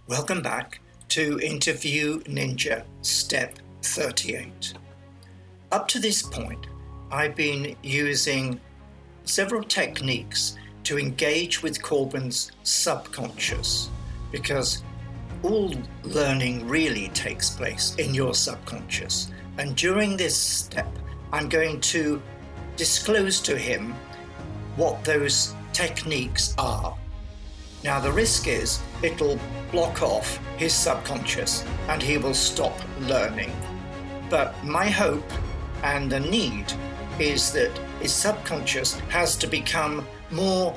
Welcome back to Interview Ninja Step 38. Up to this point, I've been using several techniques to engage with Corbyn's subconscious, because all learning really takes place in your subconscious. And during this step, I'm going to disclose to him what those techniques are. Now, the risk is it'll block off his subconscious and he will stop learning. But my hope and the need is that his subconscious has to become more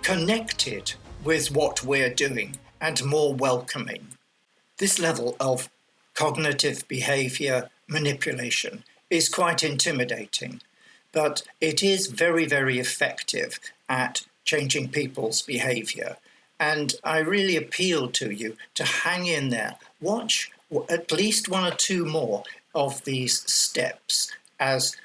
connected with what we're doing and more welcoming. This level of cognitive behavior manipulation is quite intimidating, but it is very, very effective at changing people's behavior. And I really appeal to you to hang in there. Watch at least one or two more of these steps as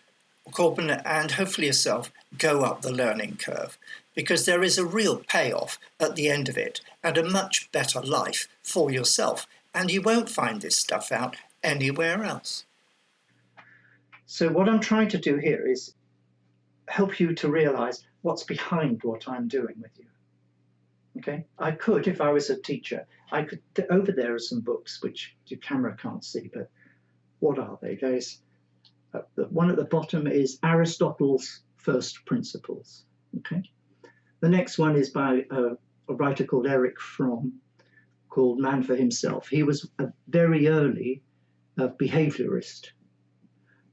Corbyn and hopefully yourself go up the learning curve, because there is a real payoff at the end of it and a much better life for yourself. And you won't find this stuff out anywhere else. So what I'm trying to do here is help you to realize what's behind what I'm doing with you. Okay, I could, if I was a teacher, I could, over there are some books which your camera can't see, but what are they? There's the one at the bottom is Aristotle's First Principles. Okay, the next one is by a writer called Erich Fromm, called Man for Himself. He was a very early behaviorist,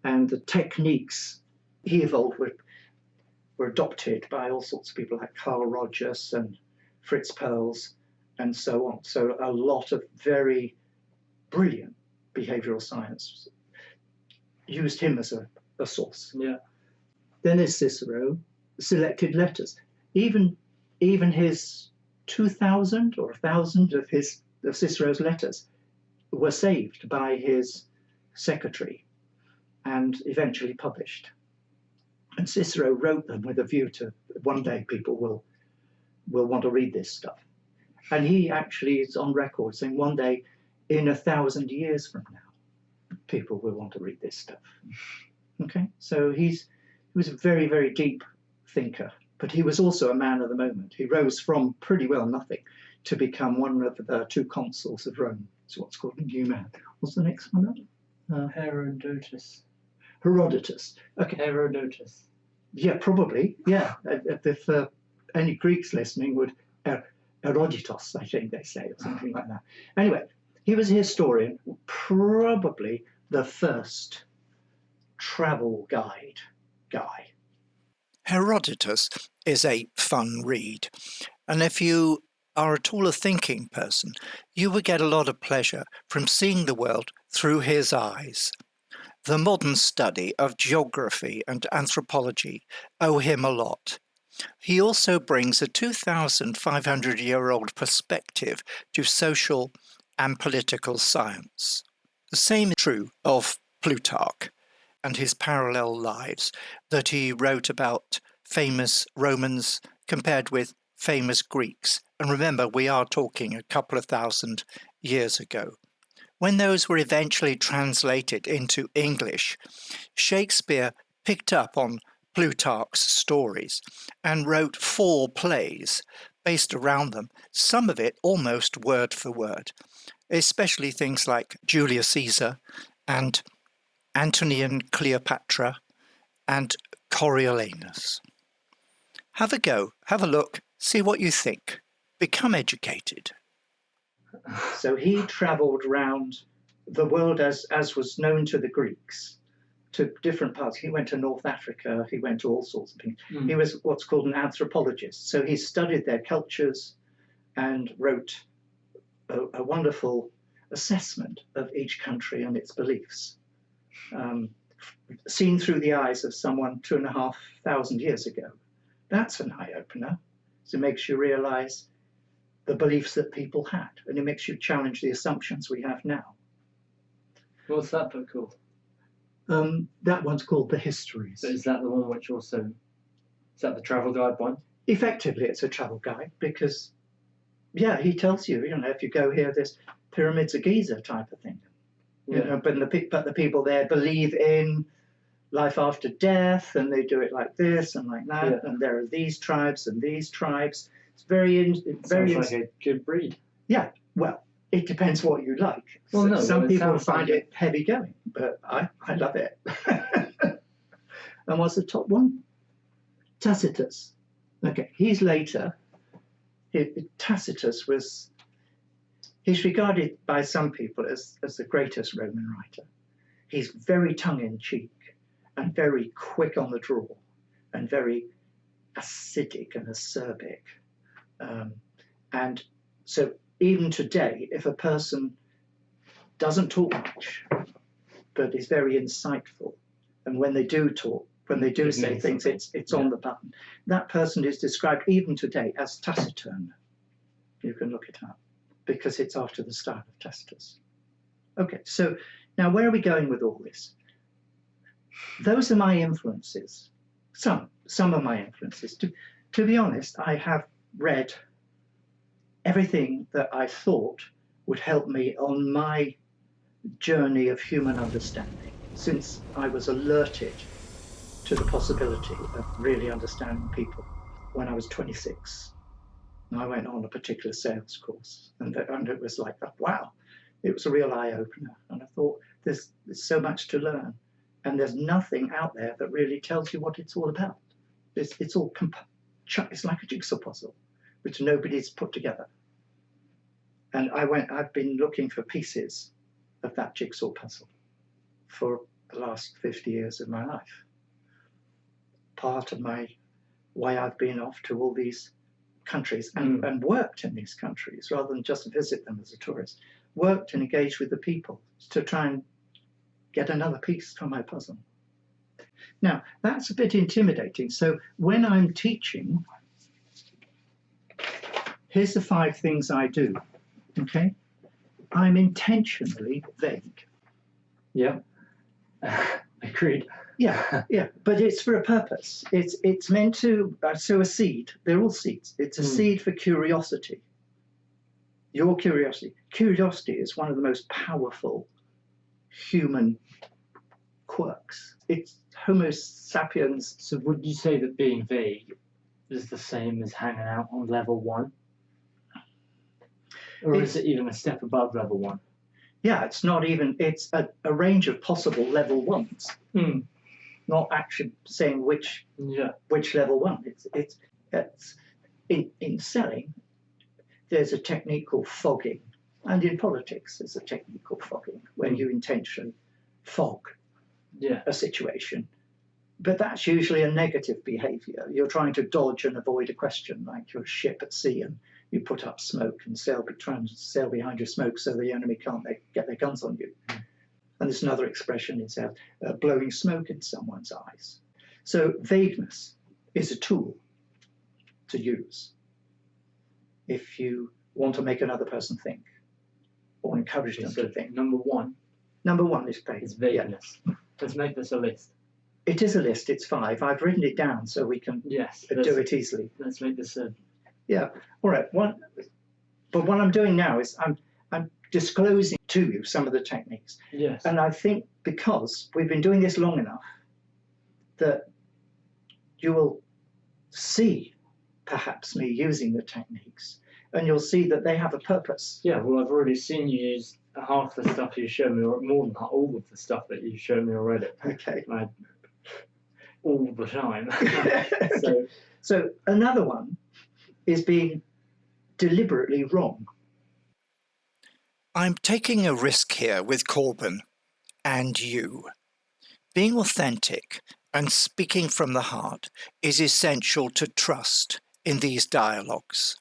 and the techniques he evolved were adopted by all sorts of people like Carl Rogers and Fritz Perls and so on. So a lot of very brilliant behavioral science used him as a source. Yeah. Then there's Cicero, selected letters. Even his 2,000 or 1,000 of Cicero's letters were saved by his secretary and eventually published. And Cicero wrote them with a view to one day people will want to read this stuff. And he actually is on record saying one day, in 1,000 years from now, people will want to read this stuff. Okay, so he was a very, very deep thinker, but he was also a man of the moment. He rose from pretty well nothing to become one of the two consuls of Rome. It's what's called a new man. What's the next one? Herodotus. Herodotus. Okay. Herodotus. Yeah, probably. Yeah. If any Greeks listening would Herodotus, I think they say, or something like that. Anyway, he was a historian, probably the first travel guide guy. Herodotus is a fun read, and if you are at all a thinking person, you will get a lot of pleasure from seeing the world through his eyes. The modern study of geography and anthropology owe him a lot. He also brings a 2,500-year-old perspective to social and political science. The same is true of Plutarch and his parallel lives that he wrote about famous Romans compared with famous Greeks. And remember, we are talking a couple of thousand years ago. When those were eventually translated into English, Shakespeare picked up on Plutarch's stories and wrote 4 plays based around them, some of it almost word for word, especially things like Julius Caesar and Antony and Cleopatra and Coriolanus. Have a go, have a look, see what you think. Become educated. So he travelled around the world as was known to the Greeks, to different parts. He went to North Africa, he went to all sorts of things. He was what's called an anthropologist. So he studied their cultures and wrote a wonderful assessment of each country and its beliefs, seen through the eyes of someone 2,500 years ago. That's an eye-opener. So it makes you realise the beliefs that people had, and it makes you challenge the assumptions we have now. What's that book called? That one's called The Histories. So is that the one which also, is that the travel guide one? Effectively, it's a travel guide because yeah, he tells you, if you go here, this pyramids of Giza type of thing. Yeah. But the people there believe in life after death, and they do it like this and like that, Yeah. and there are these tribes and these tribes. It's very Sounds like a good breed. yeah. Well, it depends what you like. Well, no, Some it people sounds find like it heavy going, but I love it. And what's the top one? Tacitus. Okay, he's later. Tacitus he's regarded by some people as the greatest Roman writer. He's very tongue-in-cheek and very quick on the draw and very acidic and acerbic. And so even today, if a person doesn't talk much, but is very insightful, and when they do talk, when they do say things, it's on the button. That person is described even today as taciturn. You can look it up because it's after the style of Tacitus. Okay, so now where are we going with all this? Those are my influences. Some of my influences. To be honest, I have read everything that I thought would help me on my journey of human understanding, since I was alerted to the possibility of really understanding people when I was 26. And I went on a particular sales course, and it was like, wow, it was a real eye-opener. And I thought, there's so much to learn, and there's nothing out there that really tells you what it's all about. It's all it's like a jigsaw puzzle, which nobody's put together. And I've been looking for pieces of that jigsaw puzzle for the last 50 years of my life. Part of my why I've been off to all these countries and worked in these countries rather than just visit them as a tourist, worked and engaged with the people to try and get another piece from my puzzle. Now, that's a bit intimidating. So when I'm teaching, here's the 5 things I do, okay? I'm intentionally vague. Yeah. Agreed. Yeah, but it's for a purpose. It's meant to sow a seed. They're all seeds. It's a seed for curiosity. Your curiosity. Curiosity is one of the most powerful human quirks. It's Homo sapiens. So would you say that being vague is the same as hanging out on level 1? Or is it even a step above level 1? Yeah, it's not even, it's a range of possible level 1s. Not actually saying which level 1. It's in selling, there's a technique called fogging, and in politics there's a technique called fogging, where you intentionally fog a situation. But that's usually a negative behaviour. You're trying to dodge and avoid a question, like you're a ship at sea and you put up smoke and try and sail behind your smoke so the enemy can't get their guns on you. And there's another expression in sales, blowing smoke in someone's eyes. So vagueness is a tool to use if you want to make another person think or encourage them to think. Number one is vague. Is vagueness. Yeah. Let's make this a list. It is a list. It's 5. I've written it down so we can do it easily. Let's make this a... Yeah. All right. But what I'm doing now is I'm disclosing to you some of the techniques. Yes. And I think because we've been doing this long enough that you will see perhaps me using the techniques, and you'll see that they have a purpose. Yeah, well, I've already seen you use half the stuff you showed me, or more than all of the stuff that you showed me already. Okay. All the time. So another one is being deliberately wrong. I'm taking a risk here with Corbin and you. Being authentic and speaking from the heart is essential to trust in these dialogues.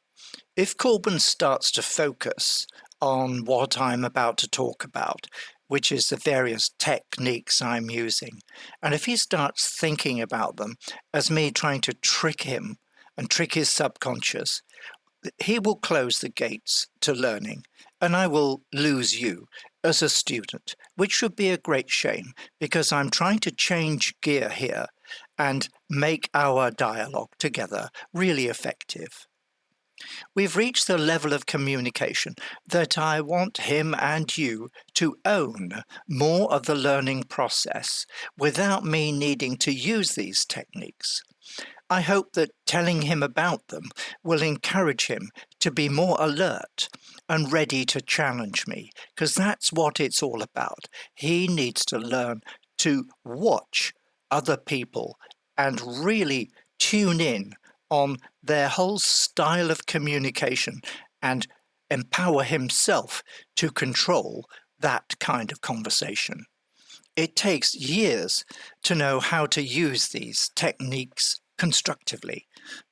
If Corbin starts to focus on what I'm about to talk about, which is the various techniques I'm using, and if he starts thinking about them as me trying to trick him and trick his subconscious, he will close the gates to learning, and I will lose you as a student, which should be a great shame, because I'm trying to change gear here and make our dialogue together really effective. We've reached the level of communication that I want him and you to own more of the learning process without me needing to use these techniques. I hope that telling him about them will encourage him to be more alert and ready to challenge me, because that's what it's all about. He needs to learn to watch other people and really tune in on their whole style of communication and empower himself to control that kind of conversation. It takes years to know how to use these techniques constructively.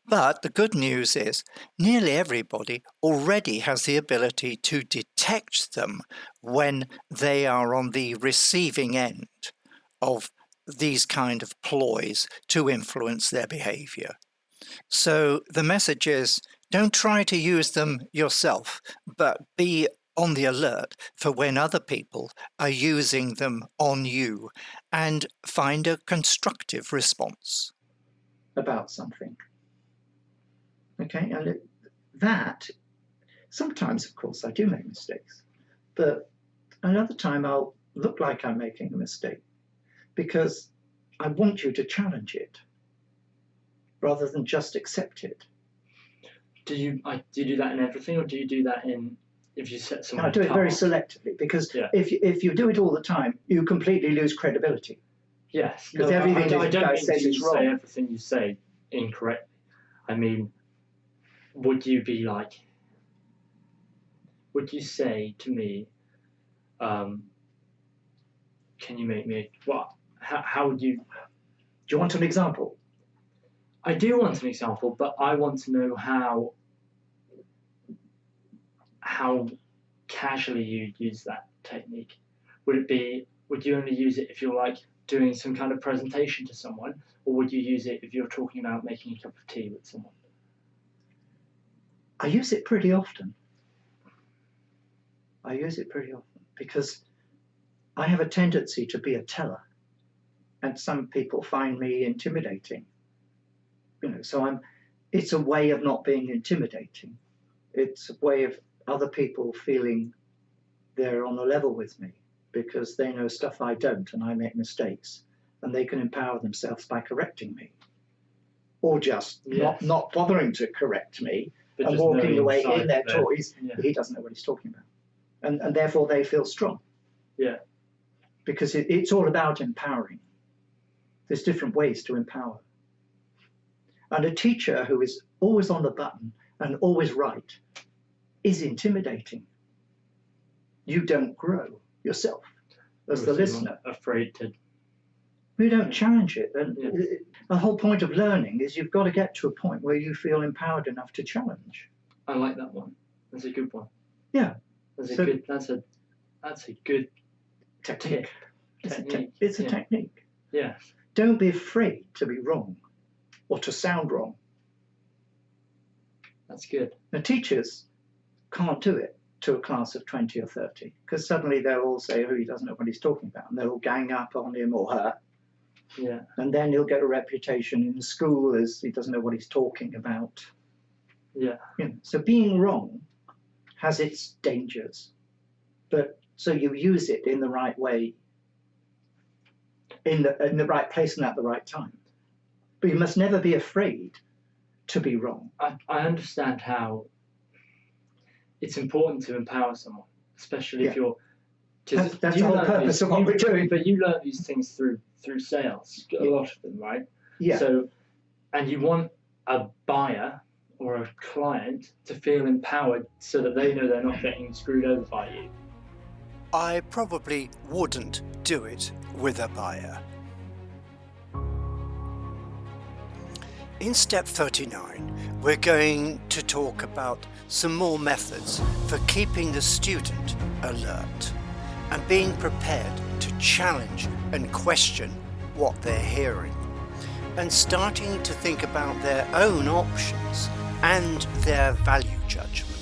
But the good news is nearly everybody already has the ability to detect them when they are on the receiving end of these kind of ploys to influence their behavior. So the message is, don't try to use them yourself, but be on the alert for when other people are using them on you, and find a constructive response about something. Okay, and that, sometimes, of course, I do make mistakes, but another time I'll look like I'm making a mistake because I want you to challenge it rather than just accept it. Do you do that in everything, or do you do that in if you set someone? I do it very selectively, because if you do it all the time, you completely lose credibility. Yes, because everything I don't mean says is wrong. Say everything you say incorrectly. I mean, would you say to me, can you make me how would you? Do you want an example? I do want an example, but I want to know how casually you'd use that technique. Would you only use it if you're doing some kind of presentation to someone, or would you use it if you're talking about making a cup of tea with someone? I use it pretty often. Because I have a tendency to be a teller, and some people find me intimidating. So it's a way of not being intimidating. It's a way of other people feeling they're on a level with me, because they know stuff I don't and I make mistakes, and they can empower themselves by correcting me, or just not bothering to correct me, but and walking away in their toys. He doesn't know what he's talking about, and therefore they feel strong. Yeah, because it's all about empowering. There's different ways to empower. And a teacher who is always on the button and always right is intimidating. You don't grow yourself as the listener. Afraid to. We don't challenge it. And the whole point of learning is you've got to get to a point where you feel empowered enough to challenge. I like that one. That's a good one. Yeah. That's a good technique. It's a technique. Yeah. Don't be afraid to be wrong or to sound wrong. That's good. Now, teachers can't do it to a class of 20 or 30, because suddenly they'll all say, oh, he doesn't know what he's talking about, and they'll all gang up on him or her. Yeah. And then he'll get a reputation in the school as he doesn't know what he's talking about. Yeah. So being wrong has its dangers, but so you use it in the right way, in the right place and at the right time. But you must never be afraid to be wrong. I understand how it's important to empower someone, especially if you're. That's the whole purpose of what we're doing. But you learn these things through sales, a lot of them, right? Yeah. So, and you want a buyer or a client to feel empowered so that they know they're not getting screwed over by you. I probably wouldn't do it with a buyer. In step 39, we're going to talk about some more methods for keeping the student alert and being prepared to challenge and question what they're hearing, and starting to think about their own options and their value judgment.